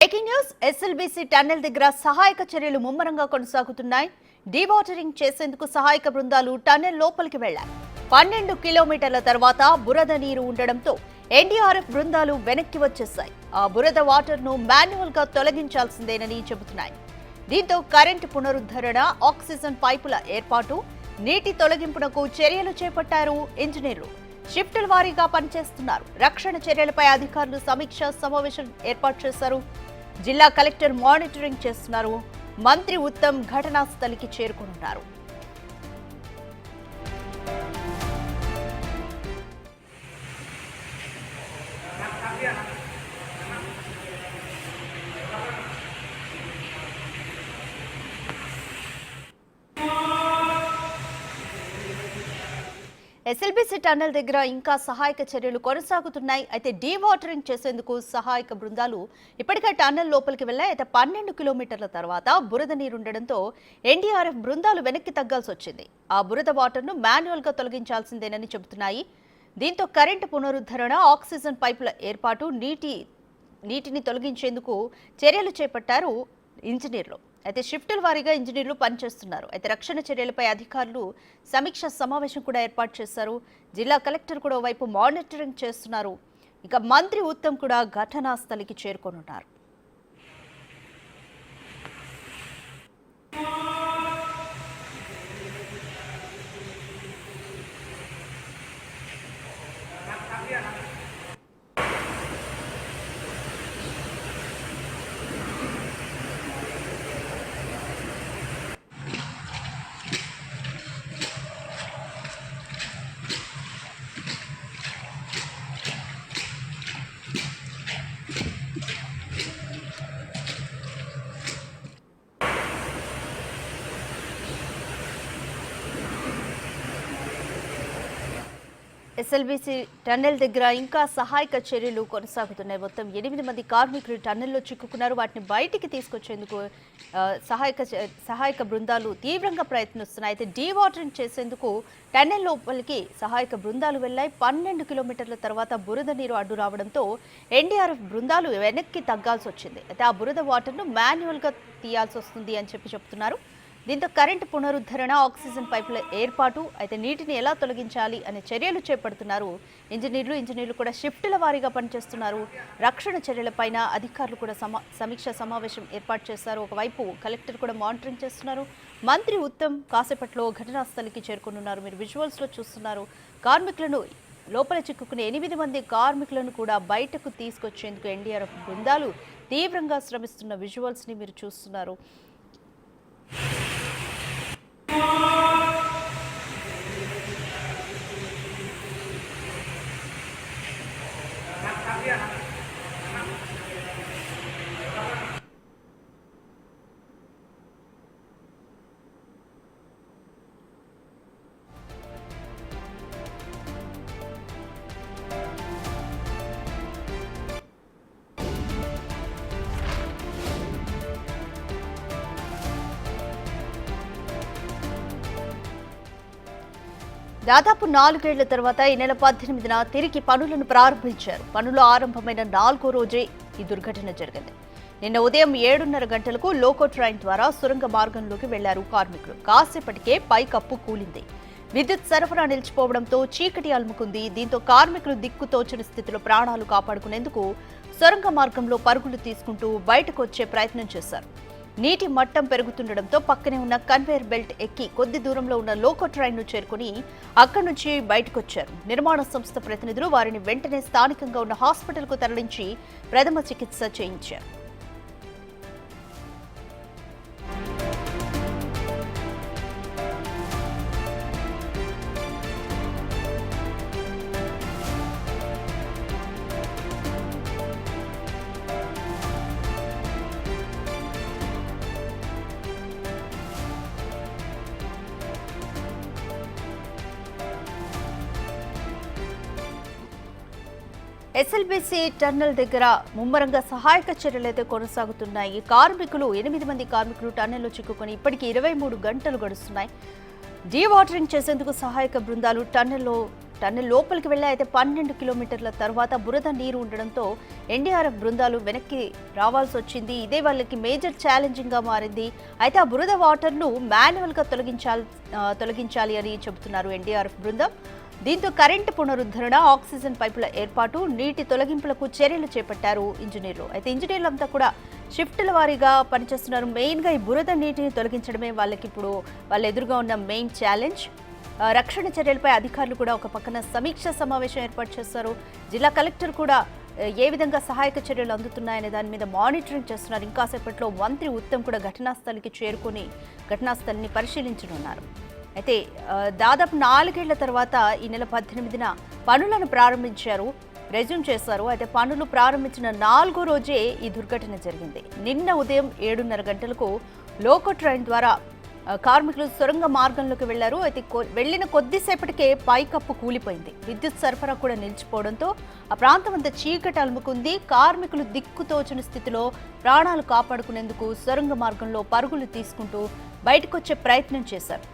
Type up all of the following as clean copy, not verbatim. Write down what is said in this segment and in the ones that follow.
Breaking news SLBC tunnel దగ్గర సహాయక చర్యలు ముమ్మరంగా కొనసాగుతున్నాయి. డీవాటరింగ్ చేసేందుకు సహాయక బృందాలు టన్నెల్ లోపలికి వెళ్లాయి. 12 కిలోమీటర్ల తర్వాత బురద నీరు ఉండడంతో ఎన్డీఆర్ఎఫ్ బృందాలు వెనక్కి వచ్చేశాయి. ఆ బురద వాటర్ ను మాన్యువల్ గా తొలగించాల్సిందేనని చెబుతున్నాయి. దీంతో కరెంటు పునరుద్ధరణ, ఆక్సిజన్ పైపుల ఏర్పాటు, నీటి తొలగింపునకు చర్యలు చేపట్టారు ఇంజనీర్లు. షిఫ్టుల వారీగా పనిచేస్తున్నారు. రక్షణ చర్యలపై అధికారులు సమీక్ష సమావేశం ఏర్పాటు చేశారు. జిల్లా కలెక్టర్ మానిటరింగ్ చేస్తున్నారు. మంత్రి ఉత్తమ్ ఘటనా స్థలికి చేరుకున్నారు. ఎస్ఎల్బీసీ టన్నెల్ దగ్గర ఇంకా సహాయక చర్యలు కొనసాగుతున్నాయి. అయితే డీవాటరింగ్ చేసేందుకు సహాయక బృందాలు ఇప్పటికే టన్నెల్ లోపలికి వెళ్లాయి. అయితే 12 కిలోమీటర్ల తర్వాత బురద నీరుండడంతో ఎన్డీఆర్ఎఫ్ బృందాలు వెనక్కి తగ్గాల్సి వచ్చింది. ఆ బురద వాటర్ను మాన్యువల్ గా తొలగించాల్సిందేనని చెబుతున్నాయి. దీంతో కరెంటు పునరుద్ధరణ, ఆక్సిజన్ పైపుల ఏర్పాటు, నీటిని తొలగించేందుకు చర్యలు చేపట్టారు ఇంజనీర్లు. అయితే షిఫ్టుల వారీగా ఇంజనీర్లు పనిచేస్తున్నారు. అయితే రక్షణ చర్యలపై అధికారులు సమీక్ష సమావేశం కూడా ఏర్పాటు చేశారు. జిల్లా కలెక్టర్ కూడా వైపు మానిటరింగ్ చేస్తున్నారు. ఇక మంత్రి ఉత్తమ్ కూడా ఘటనా స్థలికి చేరుకోనున్నారు. ఎస్ఎల్బీసీ టన్నెల్ దగ్గర ఇంకా సహాయక చర్యలు కొనసాగుతున్నాయి. మొత్తం 8 మంది కార్మికులు టన్నెల్లో చిక్కుకున్నారు. వాటిని బయటికి తీసుకొచ్చేందుకు సహాయక బృందాలు తీవ్రంగా ప్రయత్నిస్తున్నాయి. అయితే డీవాటరింగ్ చేసేందుకు టన్నెల్ లోపలికి సహాయక బృందాలు వెళ్లాయి. 12 కిలోమీటర్ల తర్వాత బురద నీరు అడ్డు రావడంతో ఎన్డీఆర్ఎఫ్ బృందాలు వెనక్కి తగ్గాల్సి వచ్చింది. అయితే ఆ బురద వాటర్ను మాన్యువల్ గా తీయాల్సి వస్తుంది అని చెప్తున్నారు. దీంతో కరెంటు పునరుద్ధరణ, ఆక్సిజన్ పైపుల ఏర్పాటు, అయితే నీటిని ఎలా తొలగించాలి అనే చర్యలు చేపడుతున్నారు ఇంజనీర్లు కూడా షిఫ్టుల వారీగా పనిచేస్తున్నారు. రక్షణ చర్యలపైన అధికారులు కూడా సమీక్ష సమావేశం ఏర్పాటు చేశారు. ఒకవైపు కలెక్టర్ కూడా మానిటరింగ్ చేస్తున్నారు. మంత్రి ఉత్తమ్ కాసేపట్లో ఘటనా స్థలికి చేరుకున్నారు. మీరు విజువల్స్ లో చూస్తున్నారు. కార్మికులను లోపల చిక్కుకునే 8 మంది కార్మికులను కూడా బయటకు తీసుకొచ్చేందుకు ఎన్డీఆర్ఎఫ్ బృందాలు తీవ్రంగా శ్రమిస్తున్న విజువల్స్ ని మీరు చూస్తున్నారు. దాదాపు 4 ఏళ్ల తర్వాత ఈ నెల 18న తిరిగి పనులను ప్రారంభించారు. పనులు ఆరంభమైన 4వ రోజే ఈ దుర్ఘటన జరిగింది. నిన్న ఉదయం 7:30 గంటలకు లోకో ట్రైన్ ద్వారా సొరంగ మార్గంలోకి వెళ్లారు కార్మికులు. కాసేపటికే పైకప్పు కూలింది. విద్యుత్ సరఫరా నిలిచిపోవడంతో చీకటి అలుముకుంది. దీంతో కార్మికులు దిక్కుతోచని స్థితిలో ప్రాణాలు కాపాడుకునేందుకు సొరంగ మార్గంలో పరుగులు తీసుకుంటూ బయటకు వచ్చే ప్రయత్నం చేశారు. నీటి మట్టం పెరుగుతుండటంతో పక్కనే ఉన్న కన్వేయర్ బెల్ట్ ఎక్కి కొద్ది దూరంలో ఉన్న లోకో ట్రైన్ ను చేరుకుని అక్కడి నుంచి బయటకొచ్చారు. నిర్మాణ సంస్థ ప్రతినిధులు వారిని వెంటనే స్థానికంగా ఉన్న హాస్పిటల్ కు తరలించి ప్రథమ చికిత్స చేయించారు. ఎస్ఎల్బీసీ టన్నెల్ దగ్గర ముమ్మరంగా సహాయక చర్యలైతే కొనసాగుతున్నాయి. కార్మికులు 8 మంది కార్మికులు టన్నెల్లో చిక్కుకొని ఇప్పటికీ 23 గంటలు గడుస్తున్నాయి. డీవాటరింగ్ చేసేందుకు సహాయక బృందాలు టన్నెల్లో టన్నెల్ లోపలికి వెళ్ళి అయితే 12 కిలోమీటర్ల తర్వాత బురద నీరు ఉండడంతో ఎన్డీఆర్ఎఫ్ బృందాలు వెనక్కి రావాల్సి వచ్చింది. ఇదే వాళ్ళకి మేజర్ ఛాలెంజింగ్గా మారింది. అయితే ఆ బురద వాటర్ను మాన్యువల్గా తొలగించాలి అని చెబుతున్నారు ఎన్డీఆర్ఎఫ్ బృందం. దీంతో కరెంటు పునరుద్ధరణ, ఆక్సిజన్ పైపుల ఏర్పాటు, నీటి తొలగింపులకు చర్యలు చేపట్టారు ఇంజనీర్లు. అయితే ఇంజనీర్లంతా కూడా షిఫ్టుల వారీగా పనిచేస్తున్నారు. మెయిన్గా ఈ బురద నీటిని తొలగించడమే వాళ్ళకి ఇప్పుడు వాళ్ళ ఎదురుగా ఉన్న మెయిన్ ఛాలెంజ్. రక్షణ చర్యలపై అధికారులు కూడా ఒక పక్కన సమీక్ష సమావేశం ఏర్పాటు చేస్తారు. జిల్లా కలెక్టర్ కూడా ఏ విధంగా సహాయక చర్యలు అందుతున్నాయనే దాని మీద మానిటరింగ్ చేస్తున్నారు. ఇంకాసేపట్లో మంత్రి ఉత్తమ్ కూడా ఘటనా స్థలికి చేరుకుని ఘటనా స్థలిని పరిశీలించనున్నారు. అయితే దాదాపు 4 ఏళ్ల తర్వాత ఈ నెల 18న పనులను ప్రారంభించారు, రెజ్యూమ్ చేశారు. అయితే పనులు ప్రారంభించిన 4వ రోజే ఈ దుర్ఘటన జరిగింది. నిన్న ఉదయం 7:30 గంటలకు లోకో ట్రైన్ ద్వారా కార్మికులు సొరంగ మార్గంలోకి వెళ్లారు. అయితే వెళ్లిన కొద్దిసేపటికే పైకప్పు కూలిపోయింది. విద్యుత్ సరఫరా కూడా నిలిచిపోవడంతో ఆ ప్రాంతం అంతా చీకటి అలుముకుంది. కార్మికులు దిక్కుతోచని స్థితిలో ప్రాణాలు కాపాడుకునేందుకు సొరంగ మార్గంలో పరుగులు తీసుకుంటూ బయటకొచ్చే ప్రయత్నం చేశారు.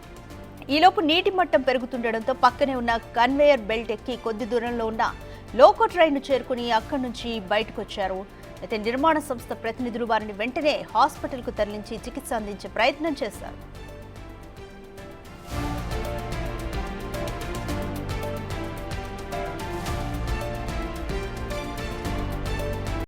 ఈలోపు నీటి మట్టం పెరుగుతుండడంతో పక్కనే ఉన్న కన్వేయర్ బెల్ట్ ఎక్కి కొద్ది దూరంలో ఉన్న లోకో ట్రైన్ చేరుకుని అక్కడి నుంచి బయటకు వచ్చారు. అయితే నిర్మాణ సంస్థ ప్రతినిధులు వారిని వెంటనే హాస్పిటల్కు తరలించి చికిత్స అందించే ప్రయత్నం చేశారు.